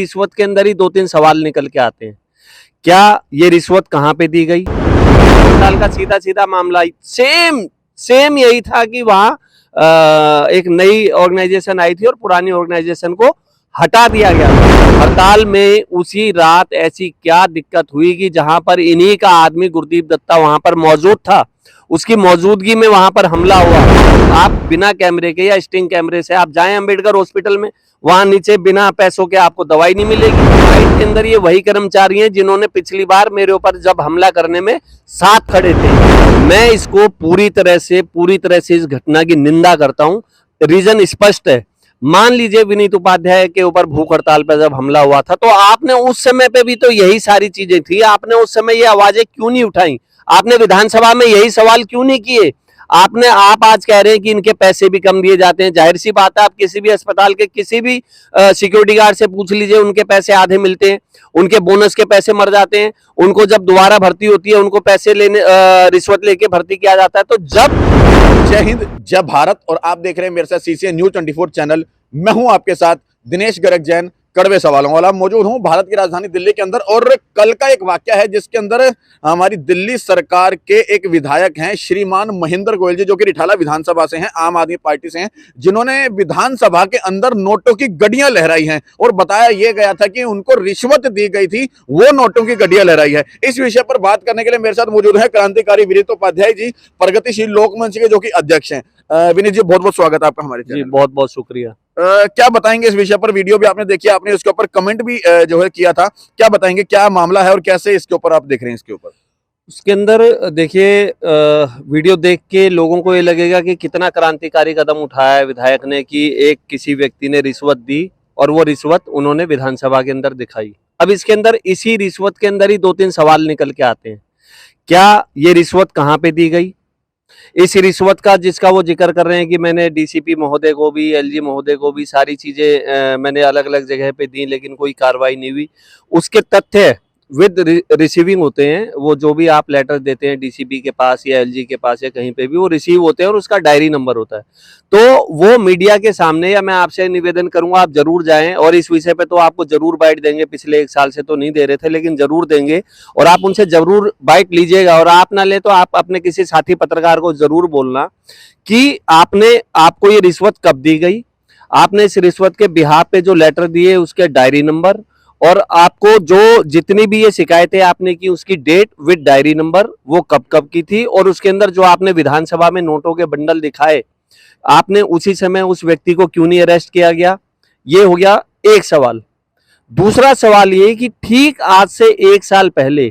रिश्वत के अंदर ही दो तीन सवाल निकल के आते हैं। क्या ये रिश्वत कहाँ पे दी गई? साल का सीधा सीधा मामला सेम यही था कि वहाँ एक नई ऑर्गेनाइजेशन आई थी और पुरानी ऑर्गेनाइजेशन को हटा दिया गया था। हड़ताल में उसी रात ऐसी क्या दिक्कत हुई कि जहां पर इन्हीं का आदमी गुरदीप दत्ता वहां पर मौजूद था, उसकी मौजूदगी में वहां पर हमला हुआ। आप बिना कैमरे के या स्टिंग कैमरे से आप जाएं अम्बेडकर हॉस्पिटल में, वहां नीचे बिना पैसों के आपको दवाई नहीं मिलेगी। फाइट के अंदर ये वही कर्मचारी हैं जिन्होंने पिछली बार मेरे ऊपर जब हमला करने में साथ खड़े थे। मैं इसको पूरी तरह से इस घटना की निंदा करता हूं। रीजन स्पष्ट है। मान लीजिए विनीत उपाध्याय के ऊपर भूख हड़ताल पर जब हमला हुआ था तो आपने उस समय पे भी तो यही सारी चीजें थी, आपने उस समय ये आवाजें क्यों नहीं उठाई? आपने विधानसभा में यही सवाल क्यों नहीं किए? आप आज कह रहे हैं कि इनके पैसे भी कम दिए जाते हैं। जाहिर सी बात है, आप किसी भी अस्पताल के किसी भी सिक्योरिटी गार्ड से पूछ लीजिए, उनके पैसे आधे मिलते हैं, उनके बोनस के पैसे मर जाते हैं, उनको जब दोबारा भर्ती होती है उनको पैसे लेने रिश्वत लेके भर्ती किया जाता है। तो जय हिंद, जय भारत। और आप देख रहे हैं मेरे साथ सीसीएन न्यूज 24 चैनल। मैं हूं आपके साथ दिनेश गर्ग जैन, कड़वे सवालों वाला। मौजूद हूं भारत की राजधानी दिल्ली के अंदर और कल का एक वाकया है जिसके अंदर हमारी दिल्ली सरकार के एक विधायक हैं श्रीमान महेंद्र गोयल जी, जो कि रिठाला विधानसभा से हैं, आम आदमी पार्टी से हैं, जिन्होंने विधानसभा के अंदर नोटों की गड्डियां लहराई हैं और बताया यह गया था कि उनको रिश्वत दी गई थी, वो नोटों की गड्डियां लहराई है। इस विषय पर बात करने के लिए मेरे साथ मौजूद है क्रांतिकारी विनीत उपाध्याय जी, प्रगतिशील लोकमंच के जो कि अध्यक्ष हैं। विनीत जी, बहुत बहुत स्वागत है आपका हमारे चैनल। जी बहुत बहुत शुक्रिया। क्या बताएंगे इस विषय पर? वीडियो भी आपने देखी, आपने उसके ऊपर कमेंट भी जो है किया था। क्या बताएंगे, क्या मामला है और कैसे इसके ऊपर आप देख रहे हैं? इसके ऊपर उसके अंदर देखिए, वीडियो देख के लोगों को ये लगेगा कि कितना क्रांतिकारी कदम उठाया है विधायक ने कि एक किसी व्यक्ति ने रिश्वत दी और वो रिश्वत उन्होंने विधानसभा के अंदर दिखाई। अब इसके अंदर इसी रिश्वत के अंदर ही दो तीन सवाल निकल के आते हैं। क्या ये रिश्वत कहाँ पे दी गई? इस रिश्वत का जिसका वो जिक्र कर रहे हैं कि मैंने डीसीपी महोदय को भी, एलजी महोदय को भी, सारी चीजें मैंने अलग अलग जगह पे दी लेकिन कोई कार्रवाई नहीं हुई। उसके तथ्य विद रिसीविंग होते हैं। वो जो भी आप लेटर देते हैं डीसीपी के पास या एलजी के पास या कहीं पे भी, वो रिसीव होते हैं और उसका डायरी नंबर होता है। तो वो मीडिया के सामने, या मैं आपसे निवेदन करूंगा आप जरूर जाएं और इस विषय पे तो आपको जरूर बाइट देंगे। पिछले एक साल से तो नहीं दे रहे थे लेकिन जरूर देंगे और आप उनसे जरूर बाइट लीजिएगा। और आप ना ले तो आप अपने किसी साथी पत्रकार को जरूर बोलना कि आपको ये रिश्वत कब दी गई, आपने इस रिश्वत के बिहाफ पे जो लेटर दिए उसके डायरी नंबर, और आपको जो जितनी भी ये शिकायतें आपने की उसकी डेट विद डायरी नंबर, वो कब कब की थी। और उसके अंदर जो आपने विधानसभा में नोटों के बंडल दिखाए, आपने उसी समय उस व्यक्ति को क्यों नहीं अरेस्ट किया गया? ये हो गया एक सवाल। दूसरा सवाल ये कि ठीक आज से एक साल पहले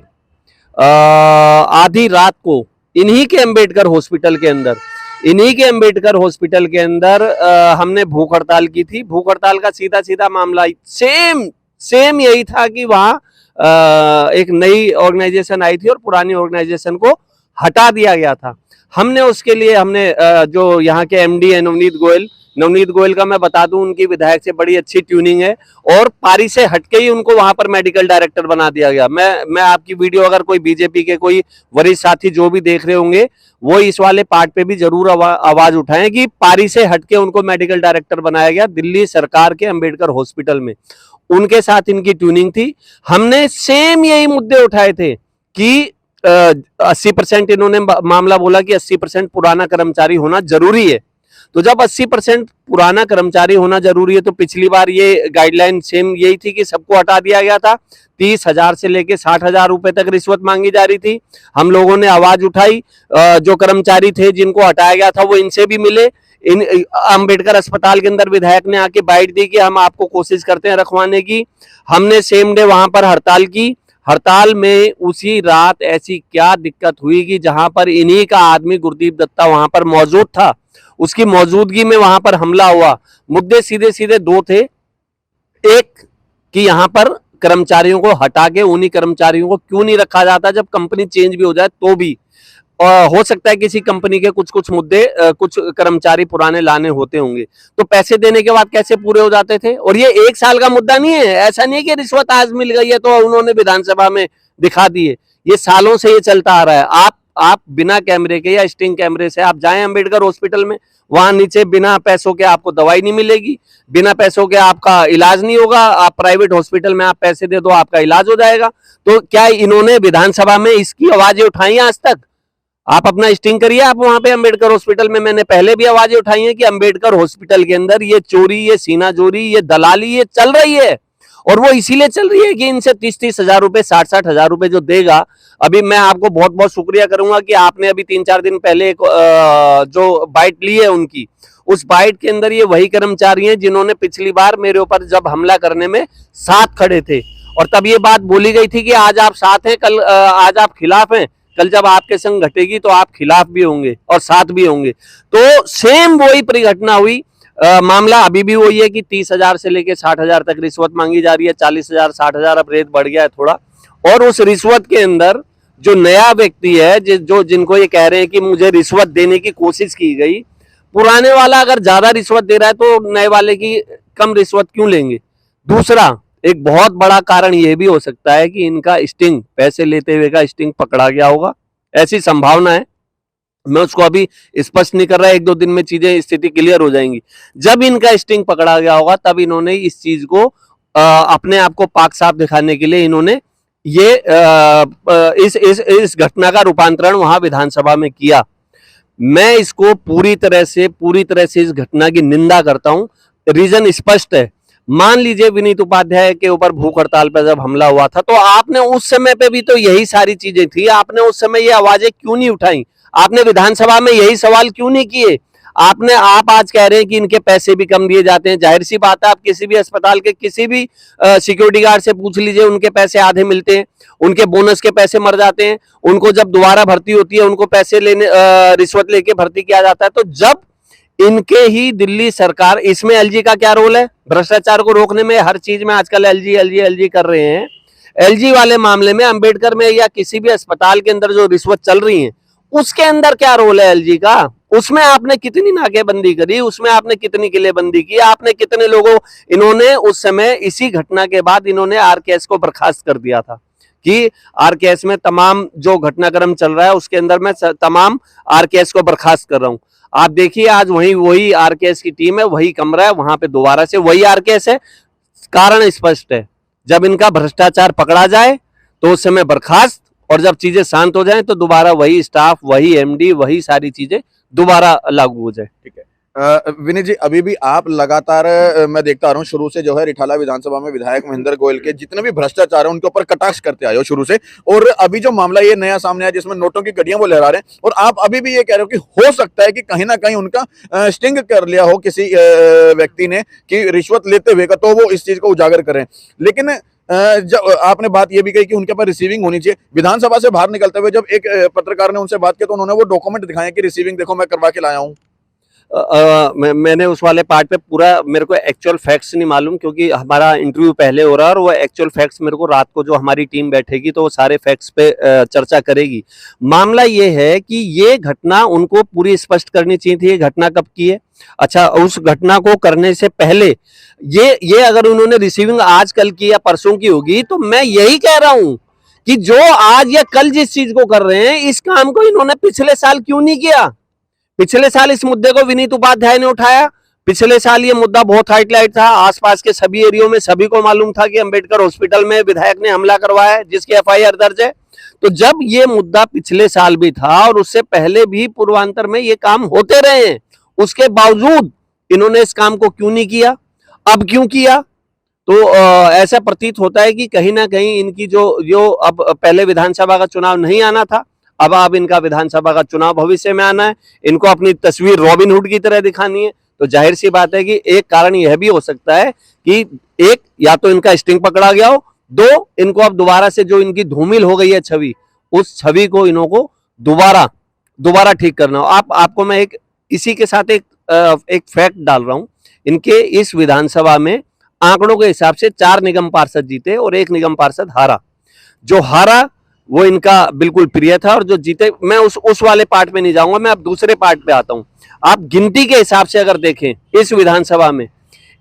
आधी रात को इन्हीं के अम्बेडकर हॉस्पिटल के अंदर हमने भूख हड़ताल की थी। भूख हड़ताल का सीधा सीधा मामला सेम यही था कि वहां एक नई ऑर्गेनाइजेशन आई थी और पुरानी ऑर्गेनाइजेशन को हटा दिया गया था। हमने उसके लिए जो यहाँ के एमडी है नवनीत गोयल का मैं बता दूं, उनकी विधायक से बड़ी अच्छी ट्यूनिंग है और पारी से हटके ही उनको वहां पर मेडिकल डायरेक्टर बना दिया गया। मैं आपकी वीडियो अगर कोई बीजेपी के कोई वरिष्ठ साथी जो भी देख रहे होंगे वो इस वाले पार्ट पे भी जरूर आवाज उठाएं कि पारी से हटके उनको मेडिकल डायरेक्टर बनाया गया दिल्ली सरकार के अम्बेडकर हॉस्पिटल में। उनके साथ इनकी ट्यूनिंग थी। हमने सेम यही मुद्दे उठाए थे कि 80% इन्होंने मामला बोला कि 80% पुराना कर्मचारी होना जरूरी है। तो जब 80% पुराना कर्मचारी होना जरूरी है तो पिछली बार ये गाइडलाइन सेम यही थी कि सबको हटा दिया गया था। 30,000 से लेके 60,000 रुपए तक रिश्वत मांगी जा रही थी। हम लोगों ने आवाज उठाई, जो कर्मचारी थे जिनको हटाया गया था वो इनसे भी मिले। अम्बेडकर अस्पताल के अंदर विधायक ने आके बाइट दी कि हम आपको कोशिश करते हैं रखवाने की। हमने सेम डे वहां पर हड़ताल की। हड़ताल में उसी रात ऐसी क्या दिक्कत हुई कि जहां पर इन्हीं का आदमी गुरदीप दत्ता वहां पर मौजूद था, उसकी मौजूदगी में वहां पर हमला हुआ। मुद्दे सीधे सीधे दो थे। एक कि यहां पर कर्मचारियों को हटा के उन्हीं कर्मचारियों को क्यों नहीं रखा जाता जब कंपनी चेंज भी हो जाए तो भी। हो सकता है किसी कंपनी के कुछ मुद्दे कुछ कर्मचारी पुराने लाने होते होंगे, तो पैसे देने के बाद कैसे पूरे हो जाते थे? और ये एक साल का मुद्दा नहीं है। ऐसा नहीं है कि रिश्वत आज मिल गई है तो उन्होंने विधानसभा में दिखा दी है। ये सालों से ये चलता आ रहा है। आप बिना कैमरे के या स्टिंग कैमरे से आप जाएं अंबेडकर हॉस्पिटल में, वहां नीचे बिना पैसों के आपको दवाई नहीं मिलेगी, बिना पैसों के आपका इलाज नहीं होगा। आप प्राइवेट हॉस्पिटल में आप पैसे दे दो, आपका इलाज हो जाएगा। तो क्या इन्होंने विधानसभा में इसकी आवाजें उठाई आज तक? आप अपना स्टिंग करिए, आप वहां पे अंबेडकर हॉस्पिटल में। मैंने पहले भी आवाजें उठाई हैं कि अंबेडकर हॉस्पिटल के अंदर ये चोरी, ये सीनाजोरी, ये दलाली ये चल रही है, और वो इसीलिए चल रही है कि इनसे 30-30 हजार रुपए, 60-60 हजार रुपए जो देगा। अभी मैं आपको बहुत बहुत शुक्रिया करूंगा कि आपने अभी 3-4 दिन पहले एक जो बाइट ली है उनकी, उस बाइट के अंदर ये वही कर्मचारी हैं जिन्होंने पिछली बार मेरे ऊपर जब हमला करने में साथ खड़े थे, और तब ये बात बोली गई थी कि आज आप साथ हैं, कल आज आप खिलाफ हैं, कल जब आपके संग घटेगी तो आप खिलाफ भी होंगे और साथ भी होंगे। तो सेम वही परिघटना हुई। मामला अभी भी वही है कि 30,000 से लेके 60,000 तक रिश्वत मांगी जा रही है। 40,000, 60,000, अब रेट बढ़ गया है थोड़ा। और उस रिश्वत के अंदर जो नया व्यक्ति है, जो जिनको ये कह रहे हैं कि मुझे रिश्वत देने की कोशिश की गई, पुराने वाला अगर ज्यादा रिश्वत दे रहा है तो नए वाले की कम रिश्वत क्यों लेंगे? दूसरा एक बहुत बड़ा कारण यह भी हो सकता है कि इनका स्टिंग, पैसे लेते हुए का स्टिंग पकड़ा गया होगा, ऐसी संभावना है। मैं उसको अभी स्पष्ट नहीं कर रहा, 1-2 दिन में चीजें, स्थिति क्लियर हो जाएंगी। जब इनका स्टिंग पकड़ा गया होगा तब इन्होंने इस चीज को अपने आप को पाक साफ दिखाने के लिए इन्होंने ये इस घटना का रूपांतरण वहां विधानसभा में किया। मैं इसको पूरी तरह से इस घटना की निंदा करता हूं। रीजन स्पष्ट है। मान लीजिए विनीत उपाध्याय के ऊपर भूख हड़ताल पर जब हमला हुआ था तो आपने उस समय पे भी तो यही सारी चीजें थी, आपने उस समय ये आवाजें क्यों नहीं उठाई? आपने विधानसभा में यही सवाल क्यों नहीं किए? आप आज कह रहे हैं कि इनके पैसे भी कम दिए जाते हैं। जाहिर सी बात है, आप किसी भी अस्पताल के किसी भी सिक्योरिटी गार्ड से पूछ लीजिए, उनके पैसे आधे मिलते हैं, उनके बोनस के पैसे मर जाते हैं, उनको जब दोबारा भर्ती होती है उनको पैसे लेने रिश्वत लेके भर्ती किया जाता है। तो जब इनके ही दिल्ली सरकार, इसमें एलजी का क्या रोल है? भ्रष्टाचार को रोकने में हर चीज में आजकल एलजी कर रहे हैं। एलजी वाले मामले में अंबेडकर में या किसी भी अस्पताल के अंदर जो रिश्वत चल रही है उसके अंदर क्या रोल है एलजी का? उसमें आपने कितनी नाकेबंदी करी, उसमें आपने कितनी किलेबंदी की, आपने कितने लोगों, इन्होंने उस समय इसी घटना के बाद इन्होंने आरकेएस को बर्खास्त कर दिया था कि आरकेएस में तमाम जो घटनाक्रम चल रहा है उसके अंदर मैं तमाम आरकेएस को बर्खास्त कर रहा हूं। आप देखिए आज वही आरकेएस की टीम है, वही कमरा है, वहां पे दोबारा से वही आरकेएस है। कारण स्पष्ट है, जब इनका भ्रष्टाचार पकड़ा जाए तो उस समय बर्खास्त, और जब चीजें शांत हो जाएं तो दोबारा वही स्टाफ, वही एमडी, वही सारी चीजें दोबारा लागू हो जाए। ठीक है। विनीत जी, अभी भी आप लगातार मैं देखता आ रहा हूँ शुरू से जो है रिठाला विधानसभा में विधायक महेंद्र गोयल के जितने भी भ्रष्टाचार है उनके ऊपर कटाक्ष करते आए हो शुरू से, और अभी जो मामला ये नया सामने आया जिसमें नोटों की गड्डियां वो लहरा रहे हैं, और आप अभी भी ये कह रहे हो कि हो सकता है कि कहीं ना कहीं उनका स्टिंग कर लिया हो किसी व्यक्ति ने कि रिश्वत लेते हुए का, तो वो इस चीज को उजागर करें। लेकिन जब आपने बात ये भी कही कि उनके पास रिसीविंग होनी चाहिए, विधानसभा से बाहर निकलते हुए जब एक पत्रकार ने उनसे बात की तो उन्होंने वो डॉक्यूमेंट दिखाया कि रिसीविंग देखो मैं करवा के लाया हूँ। मैंने उस वाले पार्ट पे पूरा, मेरे को एक्चुअल फैक्ट्स नहीं मालूम क्योंकि हमारा इंटरव्यू पहले हो रहा है, और वो एक्चुअल फैक्ट्स मेरे को रात को जो हमारी टीम बैठेगी तो वो सारे फैक्ट्स पे चर्चा करेगी। मामला ये है कि ये घटना उनको पूरी स्पष्ट करनी चाहिए थी। ये घटना कब की है? अच्छा, उस घटना को करने से पहले ये अगर उन्होंने रिसीविंग आज कल की या परसों की होगी तो मैं यही कह रहा हूं कि जो आज या कल जिस चीज को कर रहे हैं इस काम को इन्होंने पिछले साल क्यों नहीं किया? पिछले साल इस मुद्दे को विनीत उपाध्याय ने उठाया। पिछले साल ये मुद्दा बहुत हाईलाइट था, आसपास के सभी एरियो में सभी को मालूम था कि अंबेडकर हॉस्पिटल में विधायक ने हमला करवाया है जिसकी एफआईआर दर्ज है। तो जब ये मुद्दा पिछले साल भी था और उससे पहले भी पूर्वांतर में ये काम होते रहे हैं, उसके बावजूद इन्होंने इस काम को क्यों नहीं किया? अब क्यों किया? तो ऐसा प्रतीत होता है कि कहीं ना कहीं इनकी जो अब पहले विधानसभा का चुनाव नहीं आना था, अब इनका विधानसभा का चुनाव भविष्य में आना है, इनको अपनी तस्वीर रॉबिनहुड की तरह दिखानी है। तो जाहिर सी बात है कि एक कारण यह भी हो सकता है कि एक, या तो इनका स्टिंग पकड़ा गया हो, दो, इनको अब दोबारा से जो इनकी धूमिल हो गई है छवि, उस छवि को इनको दोबारा ठीक करना हो। आपको मैं इसी के साथ एक फैक्ट डाल रहा हूं। इनके इस विधानसभा में आंकड़ों के हिसाब से 4 निगम पार्षद जीते और 1 निगम पार्षद हारा। जो हारा वो इनका बिल्कुल प्रिय था, और जो जीते, मैं उस वाले पार्ट में नहीं जाऊंगा, मैं अब दूसरे पार्ट पे आता हूं। आप गिनती के हिसाब से अगर देखें इस विधानसभा में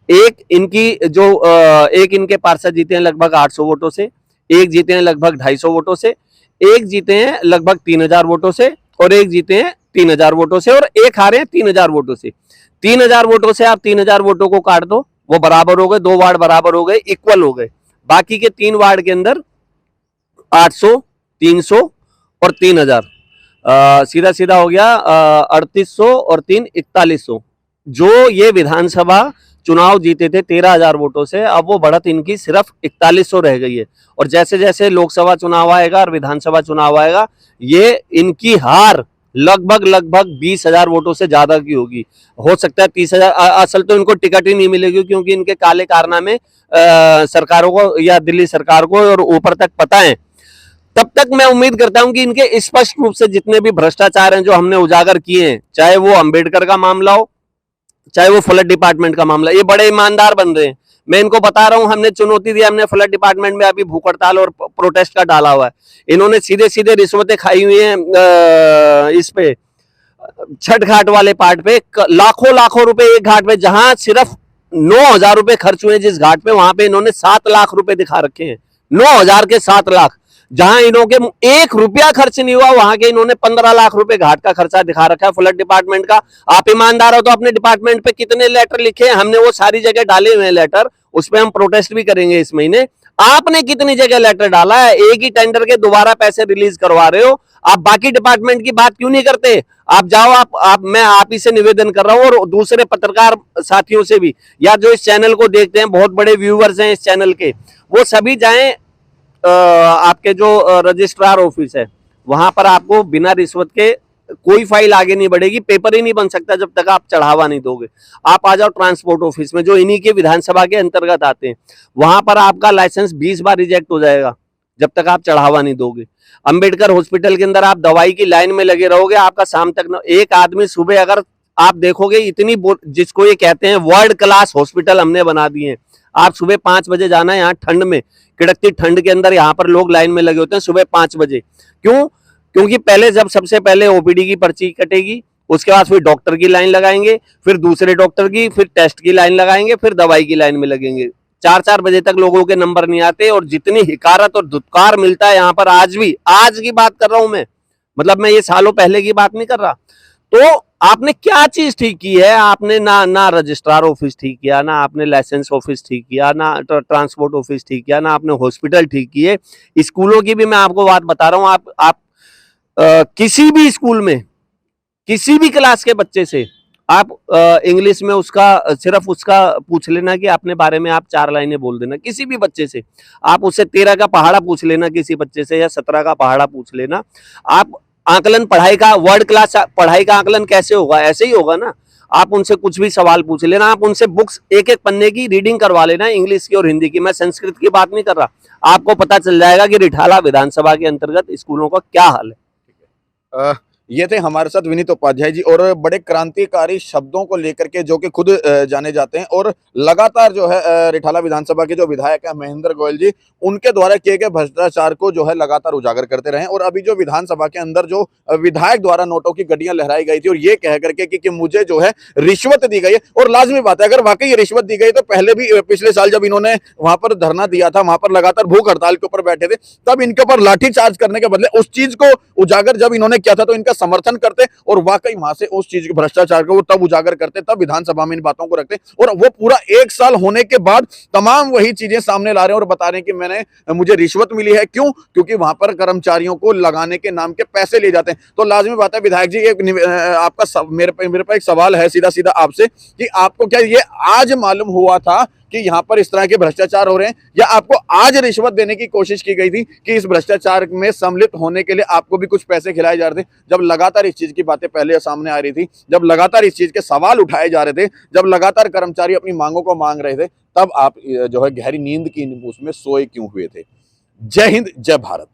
एक इनके पार्षद जीते हैं लगभग 800 वोटों से, एक जीते हैं लगभग 250 वोटों से, एक जीते हैं लगभग 3000 वोटों से और एक जीते हैं 3000 वोटों से और एक हारे हैं 3000 वोटों से। 3000 वोटों से आप 3000 वोटों को काट दो, वो बराबर हो गए, 2 वार्ड बराबर हो गए, इक्वल हो गए। बाकी के 3 वार्ड के अंदर 800, 300 और 3000, सीधा सीधा हो गया 3800 और 3 4100। जो ये विधानसभा चुनाव जीते थे 13000 वोटों से, अब वो बढ़त इनकी सिर्फ 4100 रह गई है। और जैसे जैसे लोकसभा चुनाव आएगा और विधानसभा चुनाव आएगा, ये इनकी हार लगभग 20,000 वोटों से ज्यादा की होगी। हो सकता है 30,000। असल तो इनको टिकट ही नहीं मिलेगी क्योंकि इनके काले कारनामे सरकारों को या दिल्ली सरकार को और ऊपर तक पता है। तब तक मैं उम्मीद करता हूं कि इनके स्पष्ट रूप से जितने भी भ्रष्टाचार हैं जो हमने उजागर किए हैं, चाहे वो अंबेडकर का मामला हो, चाहे वो फ्लड डिपार्टमेंट का मामला, ये बड़े ईमानदार बन रहे हैं। मैं इनको बता रहा हूं, हमने चुनौती दी, हमने फ्लड डिपार्टमेंट में अभी भूख हड़ताल और प्रोटेस्ट का डाला हुआ है। इन्होंने सीधे सीधे रिश्वतें खाई हुई हैं इस पे छठ घाट वाले पार्ट पे, लाखों रुपए एक घाट पे, जहां सिर्फ 9,000 रुपए खर्च हुए जिस घाट पे, वहां पे इन्होंने 7 लाख रुपए दिखा रखे हैं। 9,000 के 7 लाख, जहां इन्होंने 1 रुपया खर्च नहीं हुआ, वहां के इन्होंने 15 लाख रुपए घाट का खर्चा दिखा रखा है फ्लड डिपार्टमेंट का। आप ईमानदार हो तो अपने डिपार्टमेंट पे कितने लेटर लिखे, हमने वो सारी जगह डाले हुए हैं लेटर, उस पर हम प्रोटेस्ट भी करेंगे इस महीने। आपने कितनी जगह लेटर डाला है? एक ही टेंडर के दोबारा पैसे रिलीज करवा रहे हो। आप बाकी डिपार्टमेंट की बात क्यों नहीं करते? आप जाओ, मैं आप ही से निवेदन कर रहा हूं और दूसरे पत्रकार साथियों से भी, या जो इस चैनल को देखते हैं, बहुत बड़े व्यूअर्स हैं इस चैनल के, वो सभी जाएं आपके जो रजिस्ट्रार ऑफिस है, वहां पर आपको बिना रिश्वत के कोई फाइल आगे नहीं बढ़ेगी, पेपर ही नहीं बन सकता जब तक आप चढ़ावा नहीं दोगे। आप आ जाओ ट्रांसपोर्ट ऑफिस में, जो इन्हीं के विधानसभा के अंतर्गत आते हैं, वहां पर आपका लाइसेंस 20 बार रिजेक्ट हो जाएगा जब तक आप चढ़ावा नहीं दोगे। अंबेडकर हॉस्पिटल के अंदर आप दवाई की लाइन में लगे रहोगे, आपका शाम तक एक आदमी सुबह, अगर आप देखोगे इतनी, जिसको ये कहते हैं वर्ल्ड क्लास हॉस्पिटल हमने बना दिए हैं। आप सुबह 5 बजे जाना है, यहाँ ठंड में, कड़कती ठंड के अंदर यहाँ पर लोग लाइन में लगे होते हैं सुबह 5 बजे। क्यों? क्योंकि पहले जब सबसे पहले ओपीडी की पर्ची कटेगी, उसके बाद फिर डॉक्टर की लाइन लगाएंगे, फिर दूसरे डॉक्टर की, फिर टेस्ट की लाइन लगाएंगे, फिर दवाई की लाइन में लगेंगे। 4-4 बजे तक लोगों के नंबर नहीं आते और जितनी हिकारत और धुतकार मिलता है यहाँ पर, आज भी, आज की बात कर रहा हूं मैं, मतलब मैं ये सालों पहले की बात नहीं कर रहा। तो आपने क्या चीज ठीक की है? आपने ना रजिस्ट्रार ऑफिस ठीक किया, ना आपने लाइसेंस ऑफिस ठीक किया, ना ट्रांसपोर्ट ऑफिस ठीक किया, ना आपने हॉस्पिटल ठीक किए। स्कूलों की भी मैं आपको बात बता रहा हूँ, आप किसी भी स्कूल में किसी भी क्लास के बच्चे से आप इंग्लिश में सिर्फ उसका पूछ लेना कि अपने बारे में आप 4 लाइनें बोल देना, किसी भी बच्चे से। आप उससे 13 का पहाड़ा पूछ लेना किसी बच्चे से, या 17 का पहाड़ा पूछ लेना। आप आकलन पढ़ाई का, वर्ल्ड क्लास पढ़ाई का आकलन कैसे होगा? ऐसे ही होगा ना। आप उनसे कुछ भी सवाल पूछ लेना, आप उनसे बुक्स एक पन्ने की रीडिंग करवा लेना, इंग्लिश की और हिंदी की। मैं संस्कृत की बात नहीं कर रहा। आपको पता चल जाएगा कि रिठाला विधानसभा के अंतर्गत स्कूलों का क्या हाल है। ये थे हमारे साथ विनीत उपाध्याय जी, और बड़े क्रांतिकारी शब्दों को लेकर के, जो कि खुद जाने जाते हैं, और लगातार जो है रिठाला विधानसभा के जो विधायक है महेंद्र गोयल जी, उनके द्वारा किए गए भ्रष्टाचार को जो है लगातार उजागर करते रहे। और अभी जो विधानसभा के अंदर जो विधायक द्वारा नोटों की गड्डियां लहराई गई थी, और ये कह करके कि मुझे जो है रिश्वत दी गई है, और लाजमी बात है, अगर वाकई ये रिश्वत दी गई तो पहले भी पिछले साल जब इन्होंने वहां पर धरना दिया था, वहां पर लगातार भूख हड़ताल के ऊपर बैठे थे, तब इनके ऊपर लाठीचार्ज करने के बदले उस चीज को उजागर जब इन्होंने किया था तो इनका समर्थन करते, और वाकई वहां से उस चीज के भ्रष्टाचार को वो तब उजागर करते, तब विधानसभा में इन बातों को रखते, और वो पूरा 1 साल होने के बाद तमाम वही चीजें सामने ला रहे हैं और बता रहे हैं कि मुझे रिश्वत मिली है। क्यों? क्योंकि वहां पर कर्मचारियों को लगाने के नाम के पैसे लिए जाते हैं। तो लाजमी बात है विधायक जी, आपका मेरे पे एक सवाल है सीधा सीधा आपसे, कि आपको क्या ये आज मालूम हुआ था कि यहाँ पर इस तरह के भ्रष्टाचार हो रहे हैं, या आपको आज रिश्वत देने की कोशिश की गई थी कि इस भ्रष्टाचार में सम्मिलित होने के लिए आपको भी कुछ पैसे खिलाए जा रहे थे? जब लगातार इस चीज की बातें पहले सामने आ रही थी, जब लगातार इस चीज के सवाल उठाए जा रहे थे, जब लगातार कर्मचारी अपनी मांगों को मांग रहे थे, तब आप जो है गहरी नींद की उसमें सोए क्यों हुए थे? जय हिंद, जय भारत।